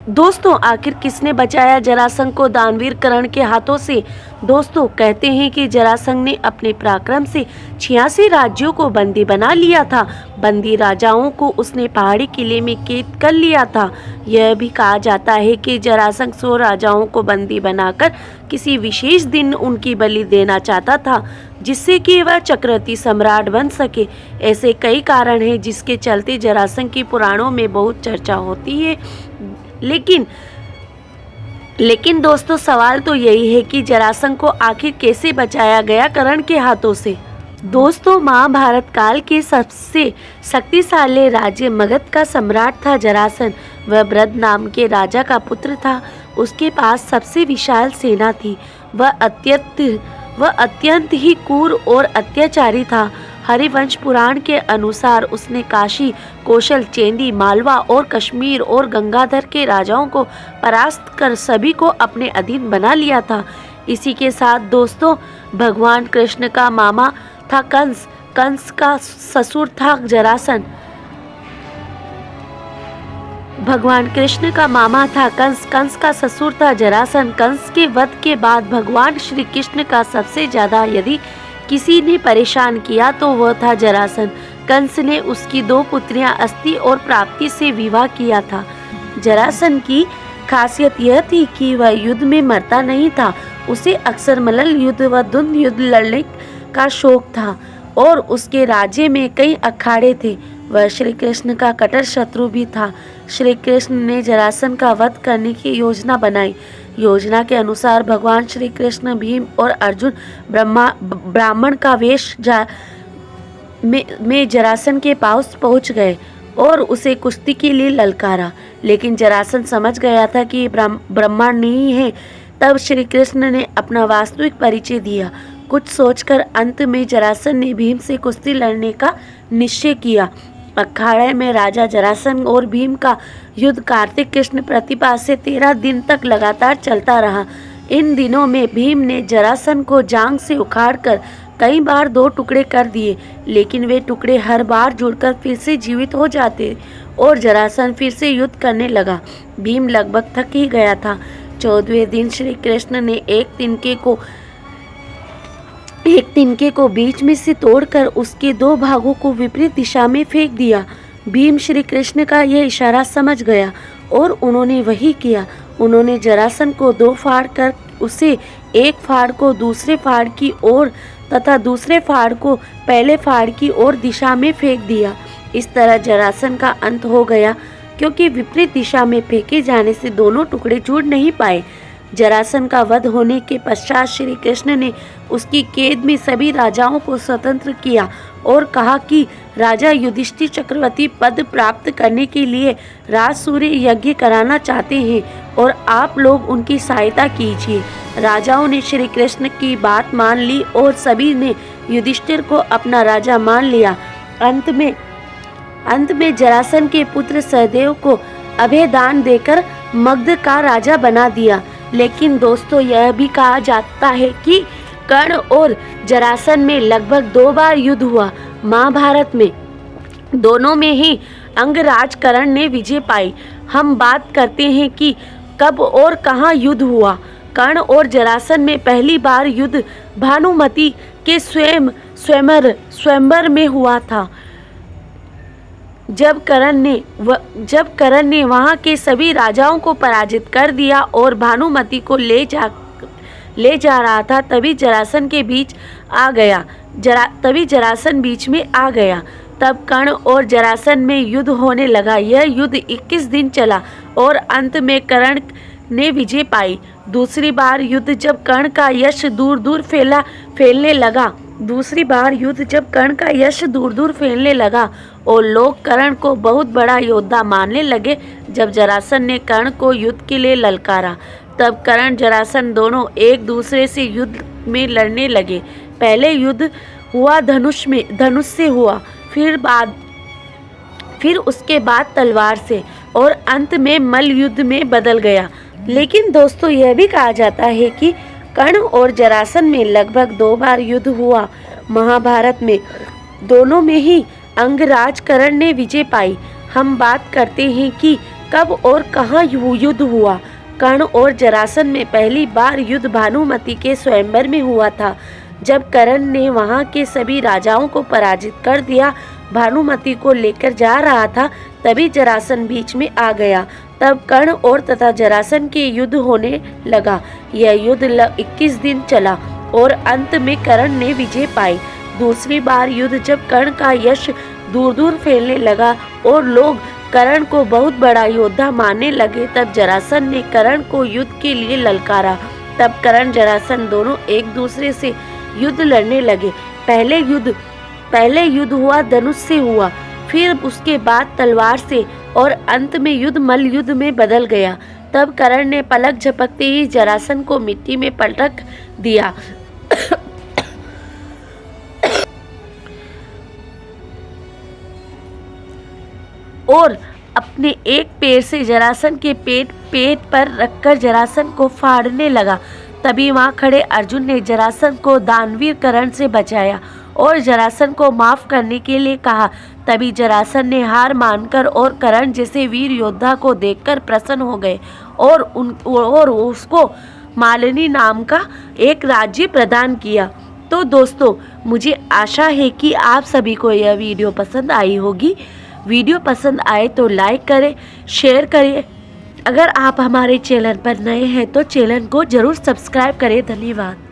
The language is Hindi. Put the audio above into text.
दोस्तों, आखिर किसने बचाया जरासंध को दानवीर कर्ण के हाथों से? दोस्तों, कहते हैं कि जरासंध ने अपने पराक्रम से 86 राज्यों को बंदी बना लिया था। बंदी राजाओं को उसने पहाड़ी किले में कैद कर लिया था। यह भी कहा जाता है कि जरासंध 100 राजाओं को बंदी बनाकर किसी विशेष दिन उनकी बलि देना चाहता था, जिससे कि वह चक्रवर्ती सम्राट बन सके। ऐसे कई कारण हैं जिसके चलते जरासंध की पुराणों में बहुत चर्चा होती है। लेकिन दोस्तों, सवाल तो यही है कि जरासंध को आखिर कैसे बचाया गया कर्ण के हाथों से। दोस्तों, महाभारत काल के सबसे शक्तिशाली राज्य मगध का सम्राट था जरासंध। वह ब्रद नाम के राजा का पुत्र था। उसके पास सबसे विशाल सेना थी। वह अत्यंत ही क्रूर और अत्याचारी था। हरिवंश पुराण के अनुसार उसने काशी, कौशल, चेंदी, मालवा और कश्मीर और गंगाधर के राजाओं को परास्त कर सभी को अपने अधीन बना लिया था। इसी के साथ दोस्तों, भगवान कृष्ण का मामा था कंस। कंस का ससुर था जरासंध। भगवान कृष्ण का मामा था कंस। कंस का ससुर था जरासंध। कंस के वध के बाद भगवान श्री कृष्ण का सबसे ज्यादा यदि किसी ने परेशान किया तो वह था जरासंध। कंस ने उसकी 2 पुत्रियां अस्ति और प्राप्ति से विवाह किया था। जरासंध की खासियत यह थी कि वह युद्ध में मरता नहीं था। उसे अक्सर मल्ल युद्ध व द्वंद्व युद्ध लड़ने का शौक था और उसके राज्य में कई अखाड़े थे। वह श्री कृष्ण का कट्टर शत्रु भी था। श्री कृष्ण ने जरासंध का वध करने की योजना बनाई। योजना के अनुसार भगवान श्री कृष्ण, भीम और अर्जुन ब्राह्मण का वेश में जरासंध के पास पहुंच गए और उसे कुश्ती के लिए ललकारा। लेकिन जरासंध समझ गया था कि ब्राह्मण नहीं है। तब श्री कृष्ण ने अपना वास्तविक परिचय दिया। कुछ सोचकर अंत में जरासंध ने भीम से कुश्ती लड़ने का निश्चय किया। अखाड़े में राजा जरासंध और भीम का युद्ध कार्तिक कृष्ण प्रतिपदा से 13 दिन तक लगातार चलता रहा। इन दिनों में भीम ने जरासंध को जांग से उखाड़कर कई बार 2 टुकड़े कर दिए, लेकिन वे टुकड़े हर बार जुड़कर फिर से जीवित हो जाते और जरासंध फिर से युद्ध करने लगा। भीम लगभग थक ही गया था। 14वें दिन श्री कृष्ण ने एक तिनके को बीच में से तोड़कर उसके 2 भागों को विपरीत दिशा में फेंक दिया। भीम श्री कृष्ण का यह इशारा समझ गया और उन्होंने वही किया। उन्होंने जरासंध को 2 फाड़ कर उसे एक फाड़ को दूसरे फाड़ की ओर तथा दूसरे फाड़ को पहले फाड़ की ओर दिशा में फेंक दिया। इस तरह जरासंध का अंत हो गया, क्योंकि विपरीत दिशा में फेंके जाने से दोनों टुकड़े जुड़ नहीं पाए। जरासंध का वध होने के पश्चात श्री कृष्ण ने उसकी कैद में सभी राजाओं को स्वतंत्र किया और कहा कि राजा युधिष्ठिर चक्रवर्ती पद प्राप्त करने के लिए राजसूय यज्ञ कराना चाहते हैं और आप लोग उनकी सहायता कीजिए। राजाओं ने श्री कृष्ण की बात मान ली और सभी ने युधिष्ठिर को अपना राजा मान लिया। अंत में जरासंध के पुत्र सहदेव को अभय दान देकर मगध का राजा बना दिया। लेकिन दोस्तों, यह भी कहा जाता है कि कर्ण और जरासंध में लगभग 2 बार युद्ध हुआ। महाभारत में दोनों में ही अंगराज कर्ण ने विजय पाई। हम बात करते हैं कि कब और कहां युद्ध हुआ। कर्ण और जरासंध में पहली बार युद्ध भानुमति के स्वयंवर में हुआ था। जब कर्ण ने वहां के सभी राजाओं को पराजित कर दिया और भानुमति को ले जा रहा था, तभी जरासंध बीच में आ गया। तब कर्ण और जरासंध में युद्ध होने लगा। यह युद्ध 21 दिन चला और अंत में कर्ण ने विजय पाई। दूसरी बार युद्ध जब कर्ण का यश दूर दूर फैलने लगा और लोग कर्ण को बहुत बड़ा योद्धा मानने लगे। जब जरासंध ने कर्ण को युद्ध के लिए ललकारा, तब कर्ण जरासंध दोनों एक दूसरे से युद्ध में लड़ने लगे। पहले युद्ध हुआ धनुष से हुआ, फिर उसके बाद तलवार से और अंत में मल्ल युद्ध में बदल गया। लेकिन दोस्तों, यह भी कहा जाता है कि कर्ण और जरासंध में लगभग 2 बार युद्ध हुआ। महाभारत में दोनों में ही अंगराज कर्ण ने विजय पाई। हम बात करते हैं कि कब और कहाँ युद्ध हुआ? कर्ण और जरासंध में पहली बार युद्ध भानुमति के स्वयंवर में हुआ था। जब कर्ण ने वहां के सभी राजाओं को पराजित कर दिया, भानुमति को लेकर जा रहा था, तभी जरासंध बीच में आ गया। तब कर्ण और तथा जरासंध के युद्ध होने लगा। यह युद्ध 21 दिन चला और अंत में कर्ण ने विजय पाई। दूसरी बार युद्ध जब कर्ण का यश दूर दूर फैलने लगा और लोग कर्ण को बहुत बड़ा योद्धा मानने लगे, तब जरासंध ने कर्ण को युद्ध के लिए ललकारा। तब कर्ण जरासंध दोनों एक दूसरे से युद्ध लड़ने लगे। पहले युद्ध हुआ धनुष से हुआ, फिर उसके बाद तलवार से और अंत में युद्ध मल्ल युद्ध में बदल गया। तब कर्ण ने पलक झपकते ही जरासंध को मिट्टी में पटक दिया और अपने एक पैर से जरासंध के पेट पर रखकर जरासंध को फाड़ने लगा। तभी वहां खड़े अर्जुन ने जरासंध को दानवीर कर्ण से बचाया और जरासंध को माफ करने के लिए कहा। तभी जरासंध ने हार मानकर और कर्ण जैसे वीर योद्धा को देखकर प्रसन्न हो गए और उसको मालिनी नाम का एक राज्य प्रदान किया। तो दोस्तों, मुझे आशा है कि आप सभी को यह वीडियो पसंद आई होगी। वीडियो पसंद आए तो लाइक करें, शेयर करें। अगर आप हमारे चैनल पर नए हैं तो चैनल को जरूर सब्सक्राइब करें। धन्यवाद।